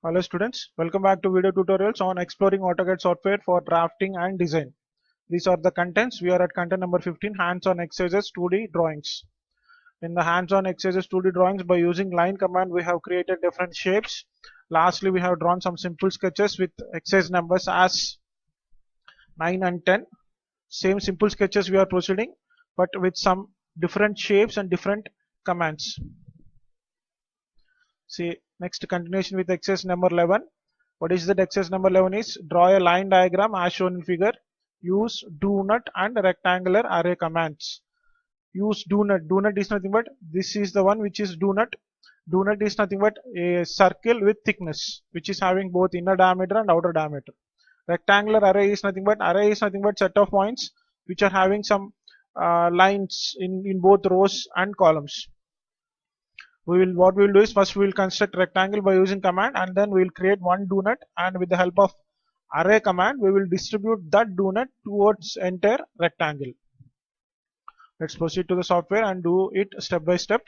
Hello students, welcome back to video tutorials on exploring AutoCAD software for drafting and design. These are the contents. We are at content number 15, hands-on exercises 2D drawings. In the hands-on exercises 2D drawings, by using line command we have created different shapes. Lastly, we have drawn some simple sketches with exercise numbers as 9 and 10. Same simple sketches we are proceeding, but with some different shapes and different commands. See, next continuation with exercise number 11. What is that? Exercise number 11 is draw a line diagram as shown in figure. Use do not and rectangular array commands. Use do not. Do not is nothing but this is the one which is do not. Do not is nothing but a circle with thickness which is having both inner diameter and outer diameter. Rectangular array is nothing but set of points which are having some lines in both rows and columns. What we will do is first we will construct rectangle by using command, and then we will create one do not, and with the help of array command we will distribute that do not towards entire rectangle. Let's proceed to the software and do it step by step.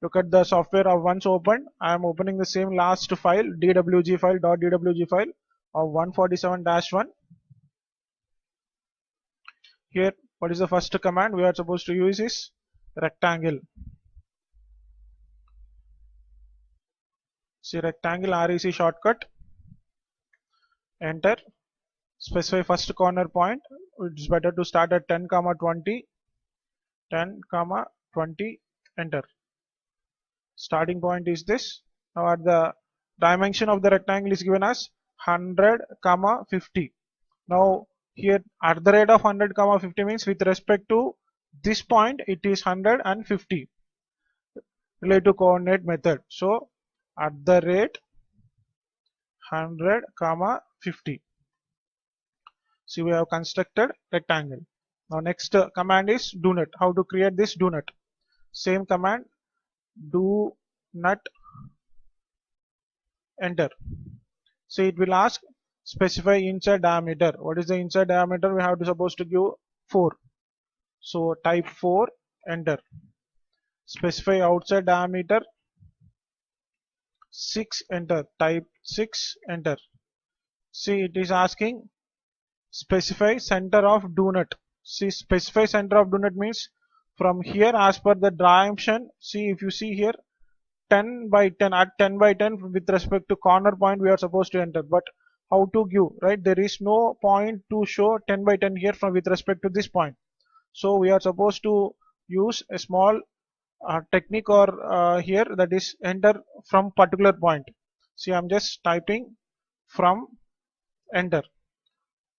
Look at the software of once opened. I am opening the same last file, dwg file of 147-1. Here, what is the first command we are supposed to use is rectangle. See, rectangle REC shortcut, enter. Specify first corner point. It's better to start at 10, 20, 10, 20, enter. Starting point is this. Now at the dimension of the rectangle is given as 100, 50. Now here at the rate of 100, 50 means with respect to this point it is 150 relative coordinate method. So at the rate 100, 50. See, we have constructed rectangle. Now next command is do not. How to create this do not? Same command, do not, enter. So it will ask specify inside diameter. What is the inside diameter? We have to supposed to give 4. So type 4, enter. Specify outside diameter 6, enter. Type 6, enter. See, it is asking specify center of do not. See, specify center of do not means from here as per the dimension. See, if you see here 10 by 10, at 10 by 10 with respect to corner point we are supposed to enter, but how to give, right? There is no point to show 10 by 10 here from with respect to this point. So we are supposed to use a small technique or here, that is enter from particular point. See, I'm just typing from, enter.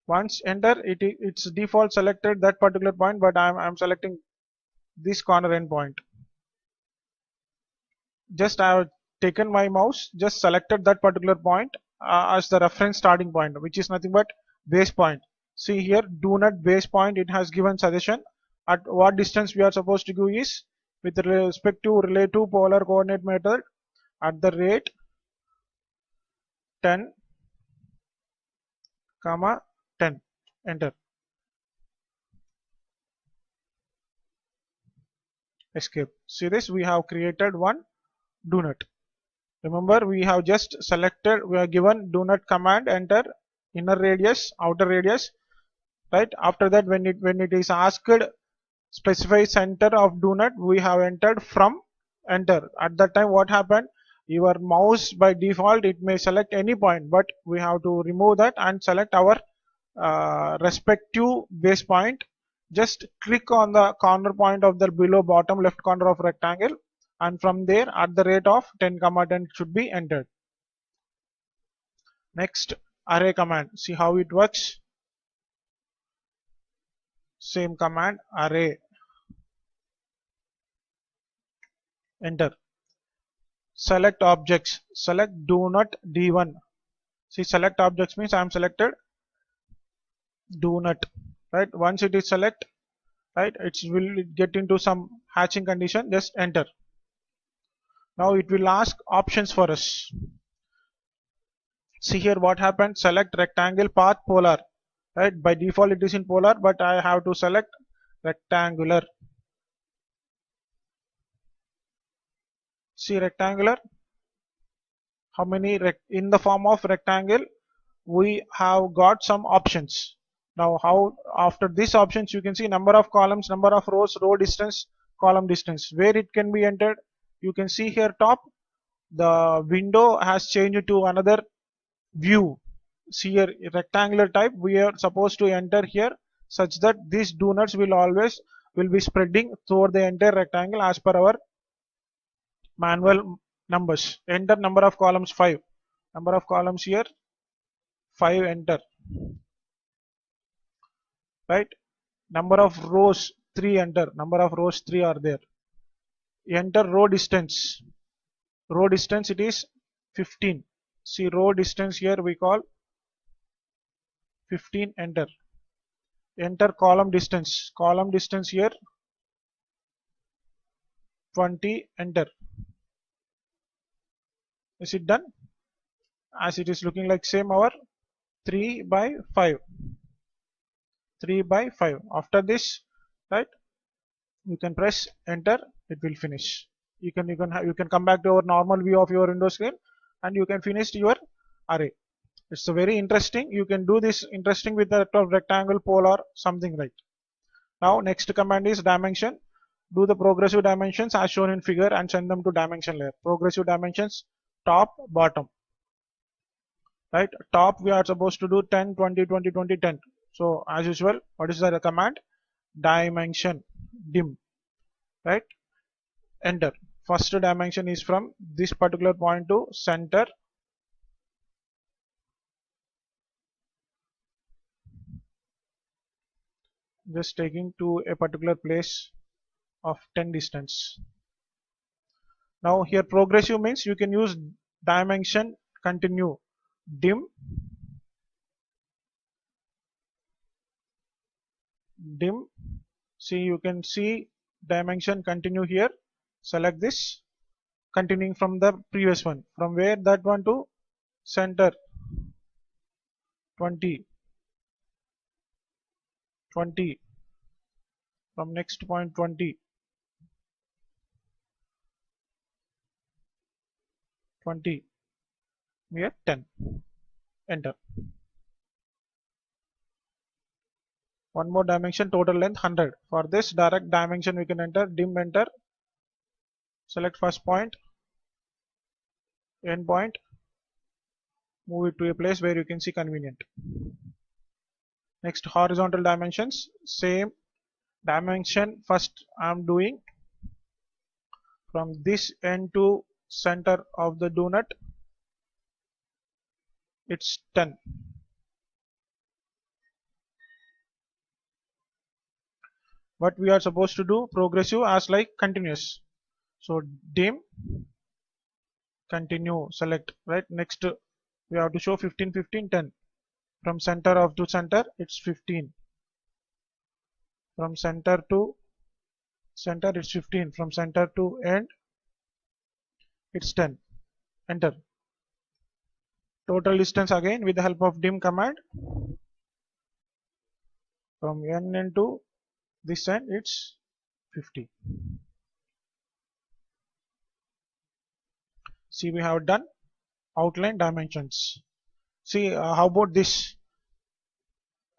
Once enter, it's default selected that particular point, but I'm selecting this corner end point. Just I have taken my mouse, just selected that particular point as the reference starting point, which is nothing but base point. See here, do not base point, it has given suggestion at what distance we are supposed to give is with respect to relative polar coordinate method at the rate 10, 10, enter. Escape. See this, we have created one do not. Remember, we have just selected, we have given do not command, enter, inner radius, outer radius, right? After that, when it is asked specify center of do not, we have entered from, enter. At that time, what happened? Your mouse by default it may select any point, but we have to remove that and select our respective base point. Just click on the corner point of the below bottom left corner of rectangle, and from there at the rate of 10, 10 should be entered. Next, array command. See how it works. Same command, array, enter. Select objects, select do not D1. See, select objects means I am selected do not, right? Once it is select, right, it will get into some hatching condition, just enter. Now it will ask options for us. See here what happened, select rectangle path polar, right? By default it is in polar, but I have to select rectangular. See rectangular, how many in the form of rectangle we have got some options. Now how after these options you can see number of columns, number of rows, row distance, column distance, where it can be entered. You can see here top the window has changed to another view. See here rectangular type we are supposed to enter here such that these donuts will be spreading throughout the entire rectangle as per our manual numbers. Enter number of columns 5. Number of columns here 5, enter, right. Number of rows 3, enter. Number of rows 3 are there. Enter row distance. Row distance it is 15. See row distance here we call 15, enter. Enter column distance. Column distance here 20, enter. Is it done? As it is looking like same our 3 by 5. 3 by 5. After this, right, you can press enter, it will finish. You can come back to our normal view of your window screen and you can finish your array. It's a very interesting. You can do this interesting with the rectangle, pole or something, right. Now next command is dimension. Do the progressive dimensions as shown in figure and send them to dimension layer. Progressive dimensions top, bottom, right. Top we are supposed to do 10, 20, 20, 20, 10. So as usual, what is the command? Dimension dim, right. Enter. First dimension is from this particular point to center, just taking to a particular place of 10 distance. Now here progressive means you can use dimension continue dim, dim. See you can see dimension continue here. Select this, continuing from the previous one, from where that one to center 20, 20, from next point 20, 20, here 10, enter. One more dimension, total length 100. For this direct dimension we can enter dim, enter, select first point, end point, move it to a place where you can see convenient. Next horizontal dimensions, same dimension first I am doing from this end to center of the donut, it's 10. What we are supposed to do progressive as like continuous. So dim, continue, select, right. Next we have to show 15, 15, 10. From center of to center it's 15. From center to center it's 15. From center to end it's 10. Enter. Total distance again with the help of dim command. From end to this end it's 50. See we have done outline dimensions. See how about this?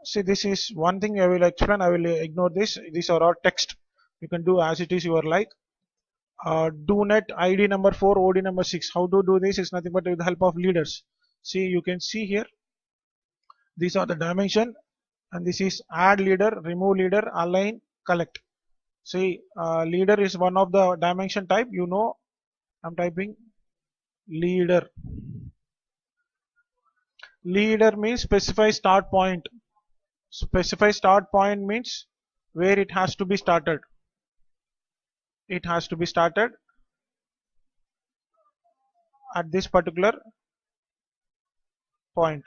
See this is one thing I will explain. I will ignore this. These are all text. You can do as it is your like. DoNet ID number 4, OD number 6. How to do this is nothing but with the help of leaders. See you can see here. These are the dimension and this is add leader, remove leader, align, collect. See leader is one of the dimension type. You know I'm typing leader. Leader means specify start point. Specify start point means where it has to be started. It has to be started at this particular point.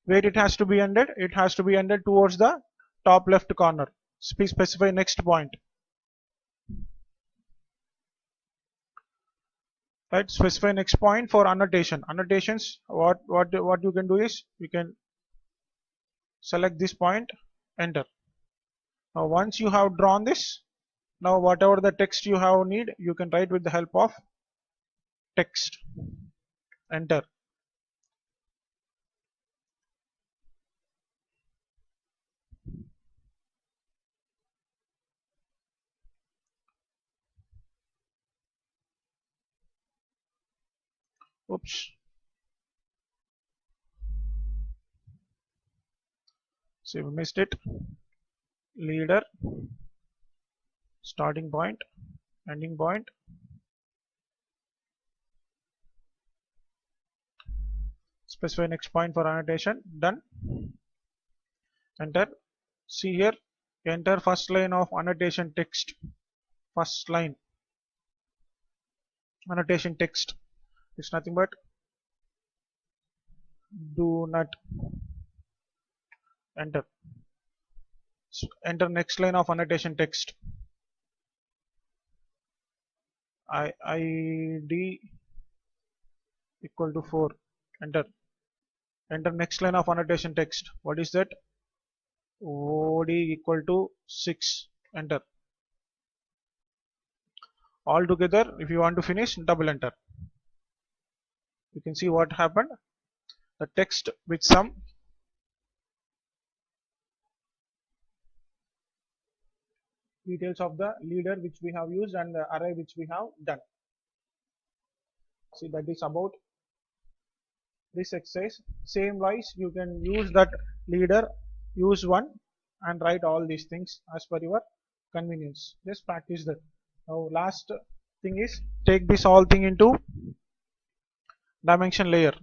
Where it has to be ended? It has to be ended towards the top left corner. Specify next point. Right, specify next point for annotation. Annotations, what you can do is you can select this point, enter. Now once you have drawn this, now whatever the text you have need you can write with the help of text, enter. Oops, so we missed it. Leader, starting point, ending point, specify next point for annotation, done, enter. See here, enter first line of annotation text, first line annotation text, it's nothing but do not, enter. So enter next line of annotation text, id equal to 4, enter. Enter next line of annotation text, what is that? OD equal to 6, enter. All together, if you want to finish, double enter. You can see what happened. The text with some details of the leader which we have used and the array which we have done. See, that is about this exercise. Same wise, you can use that leader, use one and write all these things as per your convenience. Just practice that. Now last thing is, take this all thing into dimension layer.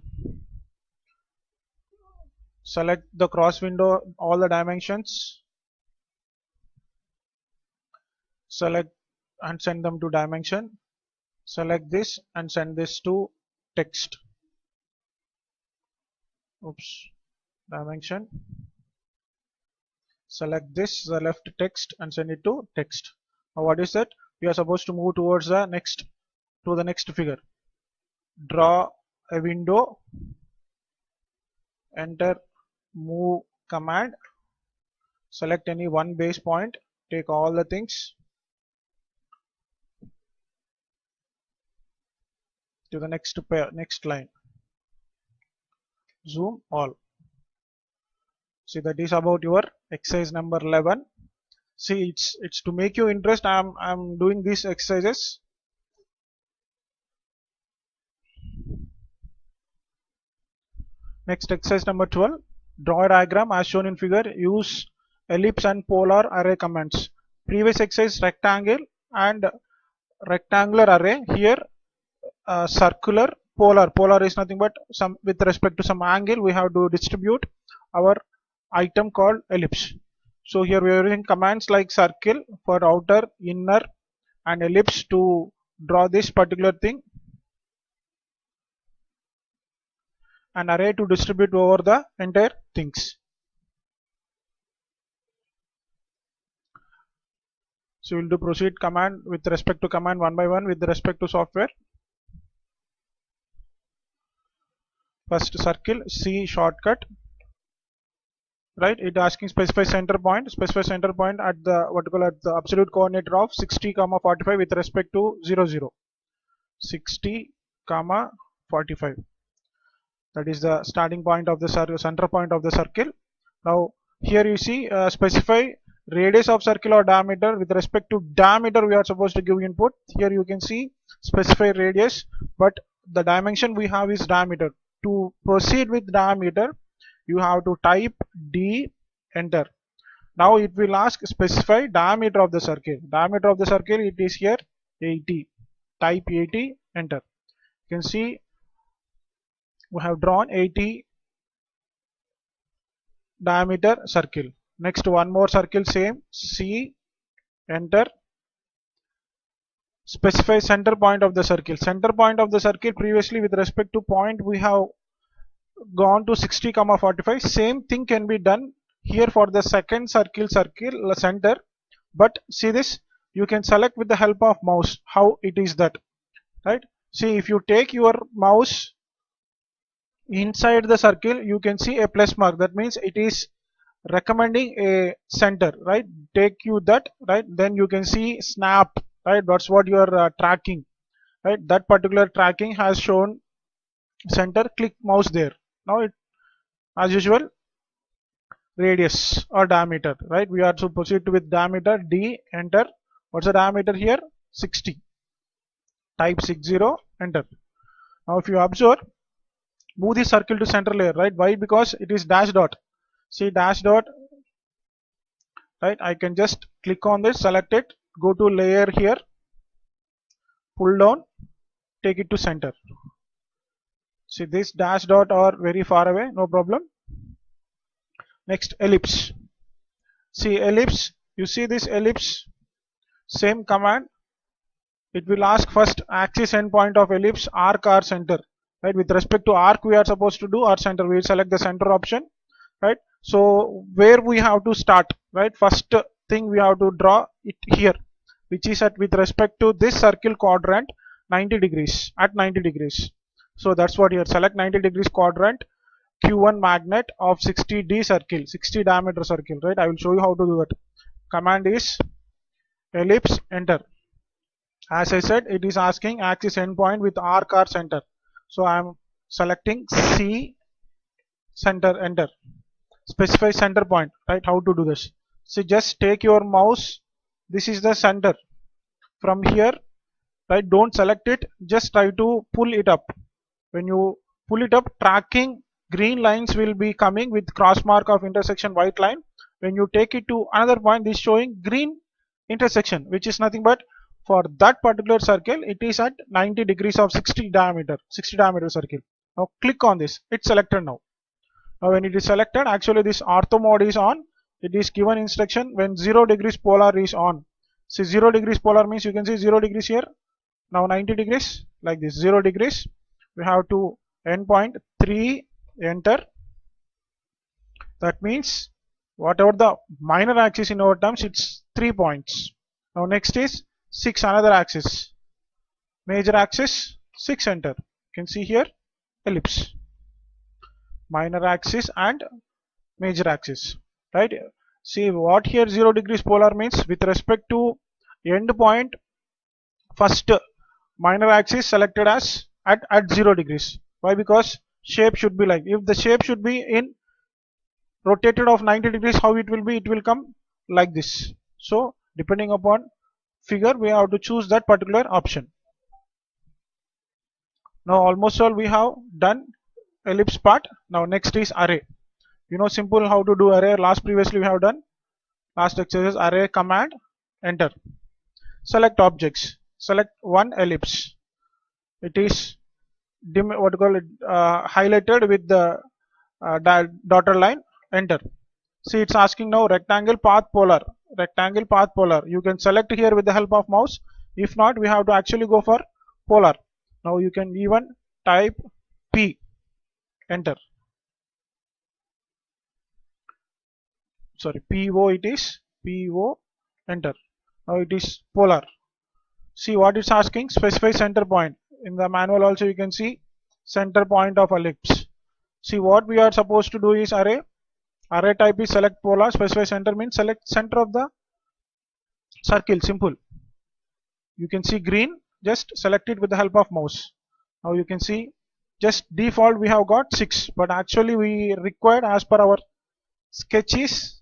Select the cross window, all the dimensions, select and send them to dimension. Select this and send this to text. Oops, dimension. Select this, the left text, and send it to text. Now what is that? We are supposed to move towards the next figure. Draw a window, enter move command, select any one base point, take all the things to the next line, zoom all. See, that is about your exercise number 11. See, it's to make you interest. I'm doing these exercises. Next, exercise number 12. Draw a diagram as shown in figure. Use ellipse and polar array commands. Previous exercise rectangle and rectangular array. Here circular, polar. Polar is nothing but some with respect to some angle. We have to distribute our item called ellipse. So here we are using commands like circle for outer, inner, and ellipse to draw this particular thing, and array to distribute over the entire things. So we'll do proceed command with respect to command one by one with respect to software. First circle, C shortcut, right? It asking specify center point. Specify center point at the at the absolute coordinate of 60, 45 with respect to 0, 0. 60, 45. That is the starting point of the circle, center point of the circle. Now here you see specify radius of circle or diameter. With respect to diameter, we are supposed to give input. Here you can see specify radius, but the dimension we have is diameter. To proceed with diameter, you have to type D, enter. Now it will ask specify diameter of the circle. Diameter of the circle, it is here 80. Type 80, enter. You can see we have drawn 80 diameter circle. Next, one more circle, same, C, enter. Specify center point of the circle. Center point of the circle, previously with respect to point we have gone to 60, 45. Same thing can be done here for the second circle center, but see this, you can select with the help of mouse how it is that, right? See, if you take your mouse inside the circle, you can see a plus mark. That means it is recommending a center, right? Take you that, right? Then you can see snap, right? That's what you are tracking. right? That particular tracking has shown center. Click mouse there. Now it, as usual, radius or diameter, right? We are to proceed with diameter. D, enter. What's the diameter here? 60. Type 60, enter. Now if you observe, move the circle to center layer, right? Why? Because it is dash dot. See dash dot, right? I can just click on this, select it, go to layer here, pull down, take it to center. See this dash dot are very far away, no problem. Next, ellipse. See ellipse, you see this ellipse, same command. It will ask first axis endpoint of ellipse, arc or center, right? With respect to arc, we are supposed to do or center. We will select the center option, right? So where we have to start, right? First thing we have to draw it here, which is at with respect to this circle quadrant 90 degrees, at 90 degrees. So that's what here, select 90 degrees quadrant, Q1 magnet of 60D circle, 60 diameter circle, right? I will show you how to do that. Command is ellipse, enter. As I said, it is asking axis endpoint with arc or center. So I am selecting C, center, enter. Specify center point, right? How to do this? So just take your mouse. This is the center. From here, right? Don't select it. Just try to pull it up. When you pull it up, tracking green lines will be coming with cross mark of intersection white line. When you take it to another point, this showing green intersection, which is nothing but for that particular circle, it is at 90 degrees of 60 diameter circle. Now click on this. It's selected now. Now when it is selected, actually this ortho mode is on. It is given instruction when 0 degrees polar is on. See 0 degrees polar means you can see 0 degrees here. Now 90 degrees like this, 0 degrees. We have to endpoint 3, enter. That means whatever the minor axis in our terms, it's 3 points. Now next is 6, another axis. Major axis 6, enter. You can see here ellipse. Minor axis and major axis, right? See what here 0 degrees polar means with respect to end point, first minor axis selected as at 0 degrees. Why? Because shape should be like, if the shape should be in rotated of 90 degrees, how it will be? It will come like this. So depending upon figure, we have to choose that particular option. Now almost all we have done ellipse part. Now next is array. You know simple how to do array. Previously we have done last exercise. Array command, enter. Select objects. Select one ellipse. It is highlighted with the dotted line, enter. See it's asking now rectangle path polar. Rectangle path polar. You can select here with the help of mouse. If not, we have to actually go for polar. Now you can even type P, enter. Sorry, PO it is, PO, enter. Now it is polar. See what it's asking, specify center point. In the manual also you can see center point of ellipse. See what we are supposed to do is array. Array type is select polar, specify center means select center of the circle, simple. You can see green, just select it with the help of mouse. Now you can see just default we have got 6, but actually we required as per our sketch is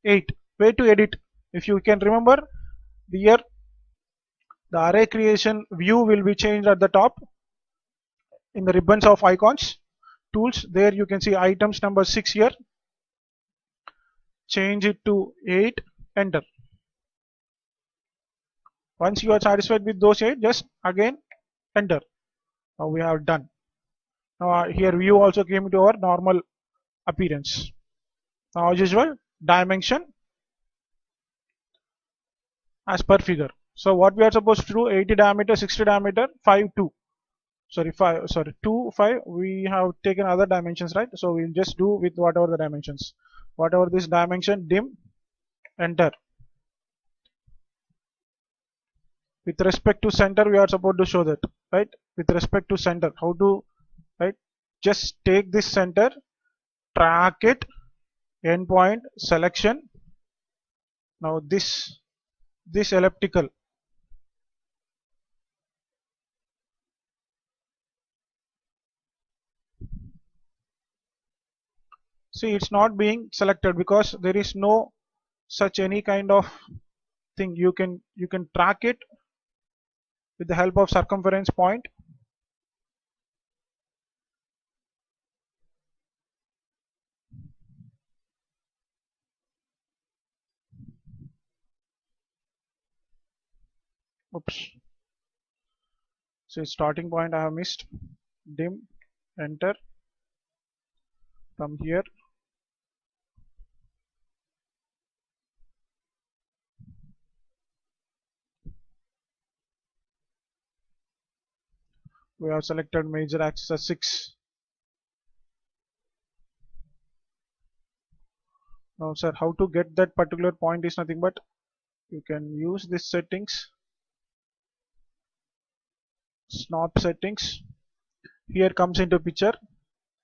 8. Way to edit, if you can remember, here the array creation view will be changed at the top in the ribbons of icons, tools. There you can see items number 6 here. Change it to 8, enter. Once you are satisfied with those 8, just again enter. Now we have done. Now here view also came to our normal appearance. Now as usual, dimension as per figure. So what we are supposed to do, 80 diameter, 60 diameter, 5 2. Sorry, 2 5. We have taken other dimensions, right? So we'll just do with whatever the dimensions. Whatever this dimension, dim, enter. With respect to center, we are supposed to show that, right? With respect to center, how to, right? Just take this center, track it, endpoint, selection. Now this elliptical, See, it's not being selected because there is no such any kind of thing. You can track it with the help of circumference point. Oops. So starting point I have missed. Dim, enter. From here, we have selected major axis as 6. Now sir, how to get that particular point is nothing but you can use this settings, snap settings. Here comes into picture.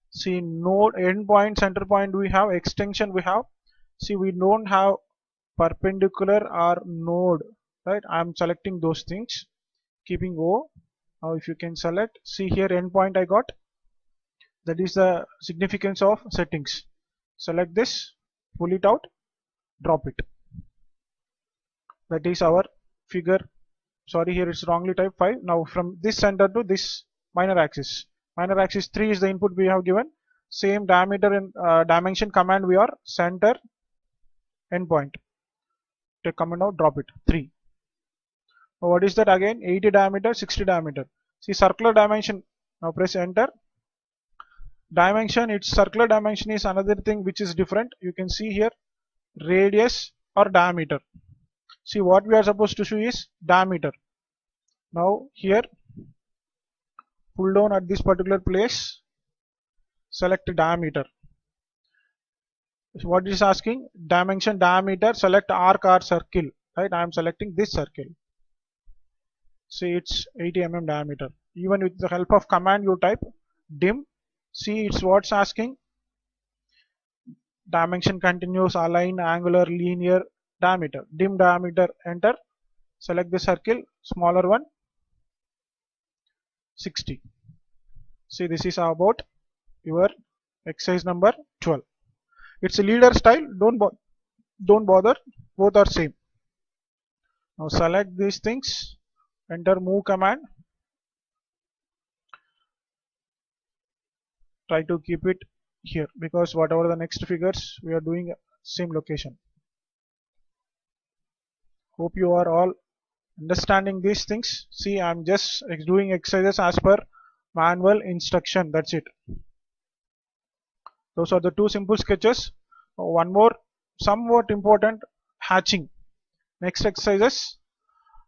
See, node, endpoint, center point we have, extension we have. See, we don't have perpendicular or node, right? I am selecting those things, keeping O. Now if you can select, see here endpoint I got. That is the significance of settings. Select this, pull it out, drop it. That is our figure. Sorry, here it's wrongly typed 5. Now from this center to this minor axis. Minor axis 3 is the input we have given. Same diameter and dimension command we are center endpoint. Take command out, drop it 3. Now what is that again? 80 diameter, 60 diameter. See circular dimension. Now press enter. Dimension, its circular dimension is another thing which is different. You can see here radius or diameter. See what we are supposed to show is diameter. Now here pull down at this particular place, select diameter. So what is asking? Dimension, diameter, select arc or circle, right? I am selecting this circle. See, it's 80 mm diameter. Even with the help of command you type dim. See, it's what's asking. Dimension, continuous, align, angular, linear, diameter. Dim diameter, enter. Select the circle, smaller one, 60. See, this is about your exercise number 12. It's a leader style. Don't bother. Both are same. Now select these things. Enter move command. Try to keep it here because whatever the next figures we are doing same location. Hope you are all understanding these things. See, I'm just doing exercises as per manual instruction. That's it. Those are the two simple sketches. One more somewhat important, hatching. Next exercises.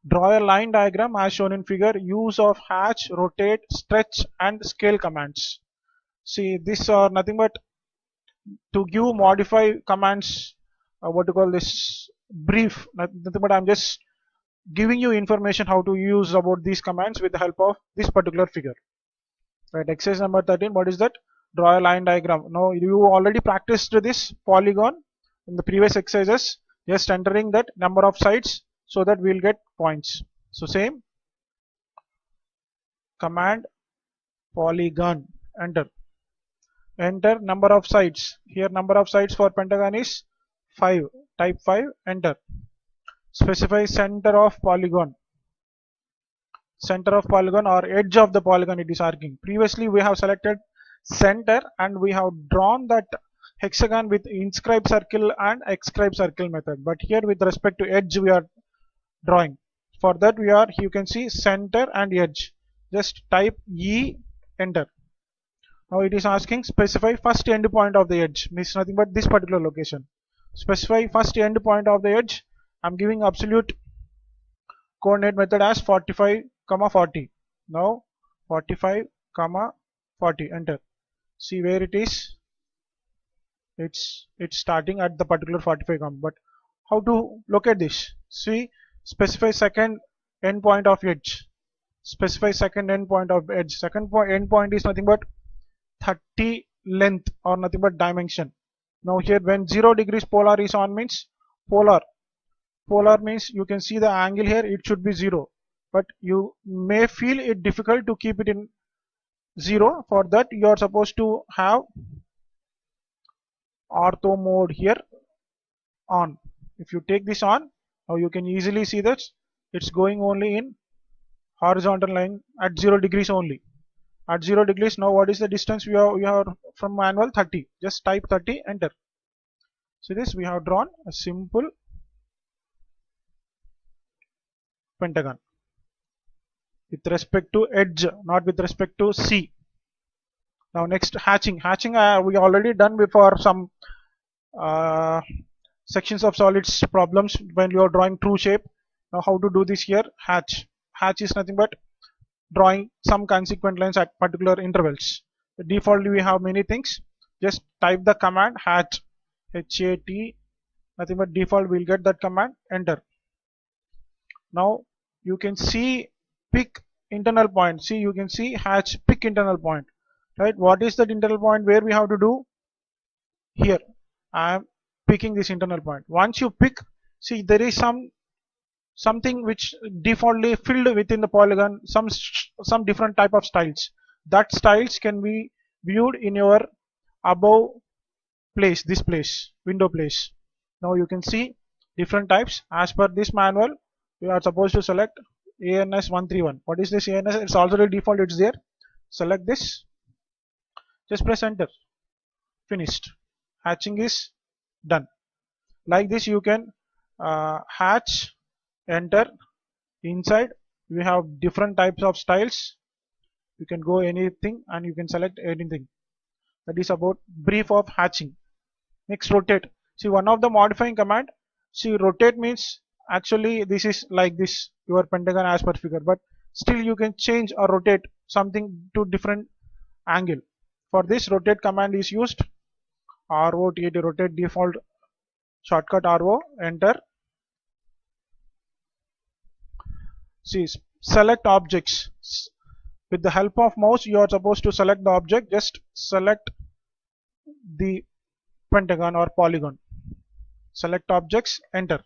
Draw a line diagram as shown in figure. Use of hatch, rotate, stretch and scale commands. See, these are nothing but to give modify commands, what to call this, brief, nothing but I'm just giving you information how to use about these commands with the help of this particular figure. Right, exercise number 13, what is that? Draw a line diagram. Now you already practiced this polygon in the previous exercises, just entering that number of sides so that we'll get points. So same command polygon, enter. Enter number of sides. Here number of sides for pentagon is 5. Type 5, enter. Specify center of polygon. Center of polygon or edge of the polygon it is asking. Previously we have selected center and we have drawn that hexagon with inscribe circle and excribe circle method. But here with respect to edge we are drawing. For that we are, you can see center and edge. Just type E, enter. Now it is asking specify first end point of the edge, means nothing but this particular location. Specify first end point of the edge. I'm giving absolute coordinate method as 45, 40. Now 45, 40, enter. See where it is. It's starting at the particular 45, but how to locate this? See, specify second end point of edge. Specify second end point of edge. Second end point is nothing but 30 length or nothing but dimension. Now here when 0 degrees polar is on means polar means you can see the angle here, it should be 0, but you may feel it difficult to keep it in 0. For that you are supposed to have ortho mode here on. If you take this on, now you can easily see that it's going only in horizontal line at 0 degrees only. At 0 degrees, now what is the distance we have from manual? 30. Just type 30, enter. See this, we have drawn a simple pentagon with respect to edge, not with respect to C. Now next, hatching. Hatching we already done before some uh, sections of solids problems when you are drawing true shape. Now how to do this here? Hatch. Hatch is nothing but drawing some consequent lines at particular intervals. Defaultly we have many things. Just type the command hatch, H-A-T, nothing but default, we'll get that command, enter. Now you can see pick internal point. See, you can see hatch pick internal point, right? What is that internal point where we have to do? Here I am picking this internal point. Once you pick, see there is something which defaultly filled within the polygon, some different type of styles. That styles can be viewed in your above place, this place, window place. Now you can see different types. As per this manual, we are supposed to select ANS 131. What is this ANS? It's already default, it's there. Select this, just press enter. Finished. Hatching is done. Like this you can hatch, enter. Inside we have different types of styles. You can go anything and you can select anything. That is about brief of hatching. Next, rotate. See, one of the modifying command. See, rotate means actually this is like this, your pentagon as per figure, but still you can change or rotate something to different angle. For this, rotate command is used. ROTAT, rotate, default shortcut RO, enter. See, select objects. With the help of mouse, you are supposed to select the object. Just select the pentagon or polygon. Select objects, enter.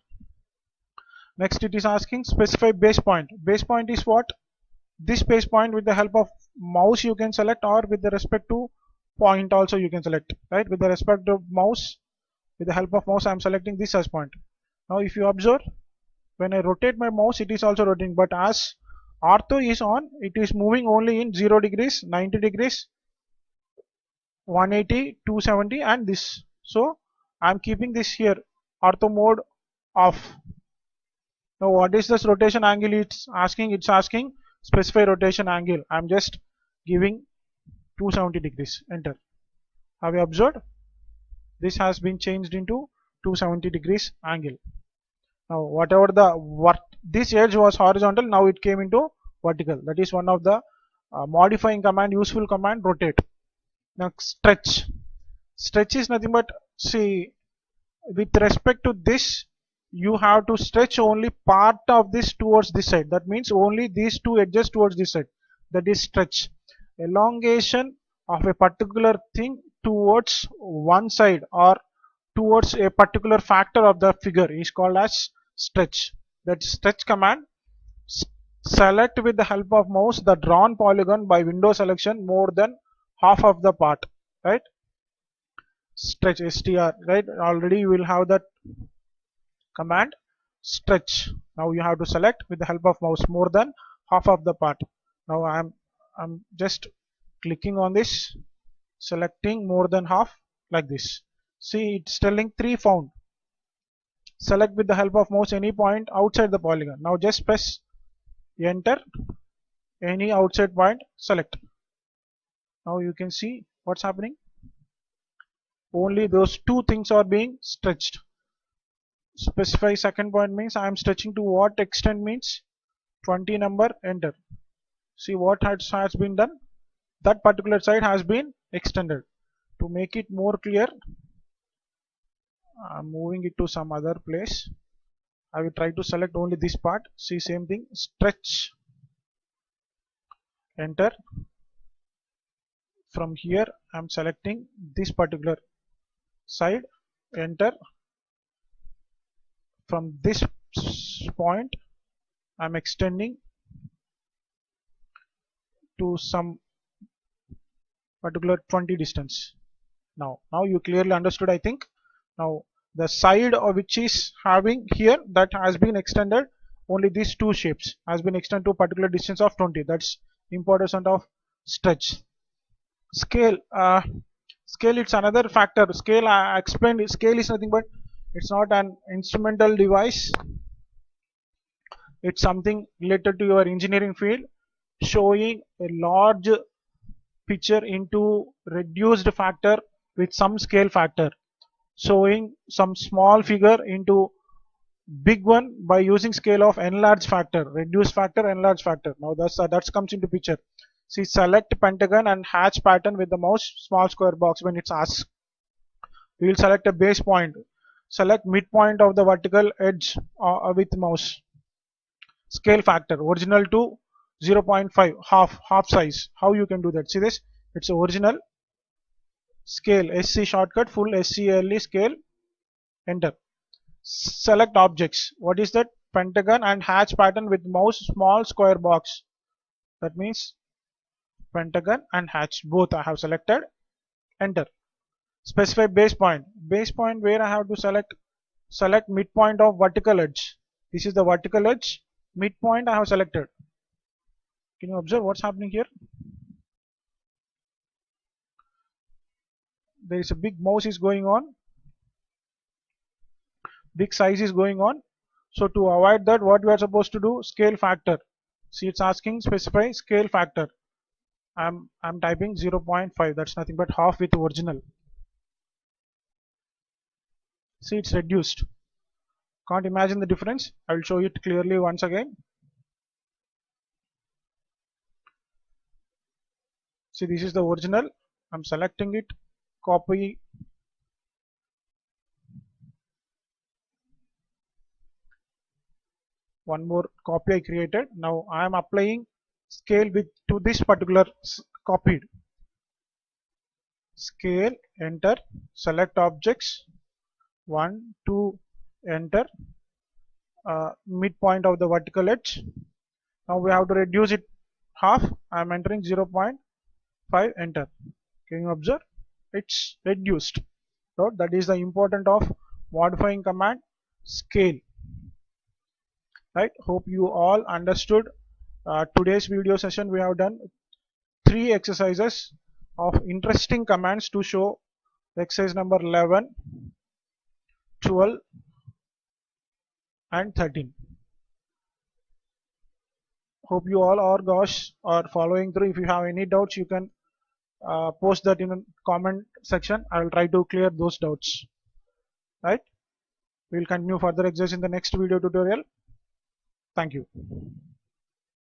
Next, it is asking specify base point. Base point is what? This base point, with the help of mouse you can select, or with the respect to point also you can select, right? With the respect to mouse, with the help of mouse I am selecting this as point. Now if you observe, when I rotate my mouse it is also rotating, but as ortho is on, it is moving only in 0 degrees, 90 degrees, 180, 270 and this. So I am keeping this here, ortho mode off. Now what is this rotation angle it's asking? It's asking specify rotation angle. I am just giving 270 degrees, enter. Have you observed? This has been changed into 270 degrees angle. Now whatever this edge was horizontal, now it came into vertical. That is one of the modifying command, useful command, rotate. Now stretch. Stretch is nothing but, see, with respect to this you have to stretch only part of this towards this side. That means only these two edges towards this side. That is stretch. Elongation of a particular thing towards one side or towards a particular factor of the figure is called as stretch. That stretch command. Select with the help of mouse the drawn polygon by window selection more than half of the part, right? Stretch, str, right? Already you will have that command, stretch. Now you have to select with the help of mouse more than half of the part. Now I'm just clicking on this, selecting more than half, like this. See, it's telling 3 found. Select with the help of mouse any point outside the polygon. Now just press enter, any outside point, select. Now you can see what's happening. Only those two things are being stretched. Specify second point means I am stretching to what extent means 20 number, enter. See what has been done. That particular side has been extended. To make it more clear, I am moving it to some other place. I will try to select only this part. See, same thing, stretch, enter. From here I am selecting this particular side, enter. From this point I am extending to some particular 20 distance. Now you clearly understood, I think. Now the side of which is having here, that has been extended, only these two shapes has been extended to a particular distance of 20. That's importance of stretch. Scale, scale, it's another factor. Scale, I explained, scale is nothing but it's not an instrumental device. It's something related to your engineering field, showing a large picture into reduced factor with some scale factor, showing some small figure into big one by using scale of enlarged factor, reduced factor, enlarged factor. Now that comes into picture. See, select pentagon and hatch pattern with the mouse, small square box. When it's asked, we will select a base point, select midpoint of the vertical edge with mouse. Scale factor original to 0.5, half size. How you can do that? See this, it's original. Scale, SC shortcut, full SCLE scale, enter. Select objects. What is that? Pentagon and hatch pattern with mouse, small square box. That means pentagon and hatch, both I have selected, enter. Specify base point. Base point, where I have to select midpoint of vertical edge. This is the vertical edge, midpoint I have selected. Can you observe what's happening here? There is a big mouse is going on, big size is going on. So to avoid that, what we are supposed to do? Scale factor. See, it's asking specify scale factor. I'm typing 0.5. That's nothing but half with original. See, it's reduced. Can't imagine the difference. I will show it clearly once again. See, this is the original. I'm selecting it, copy. One more copy I created. Now I am applying scale with to this particular copied. Scale, enter. Select objects. 1, 2, enter. Midpoint of the vertical edge. Now we have to reduce it half. I am entering 0.5, enter. Can you observe? It's reduced. So that is the important of modifying command scale. Right? Hope you all understood. Today's video session we have done 3 exercises of interesting commands to show exercise number 11, 12 and 13. Hope you all are following through. If you have any doubts, you can post that in a comment section. I will try to clear those doubts. Right? We will continue further exercise in the next video tutorial. Thank you.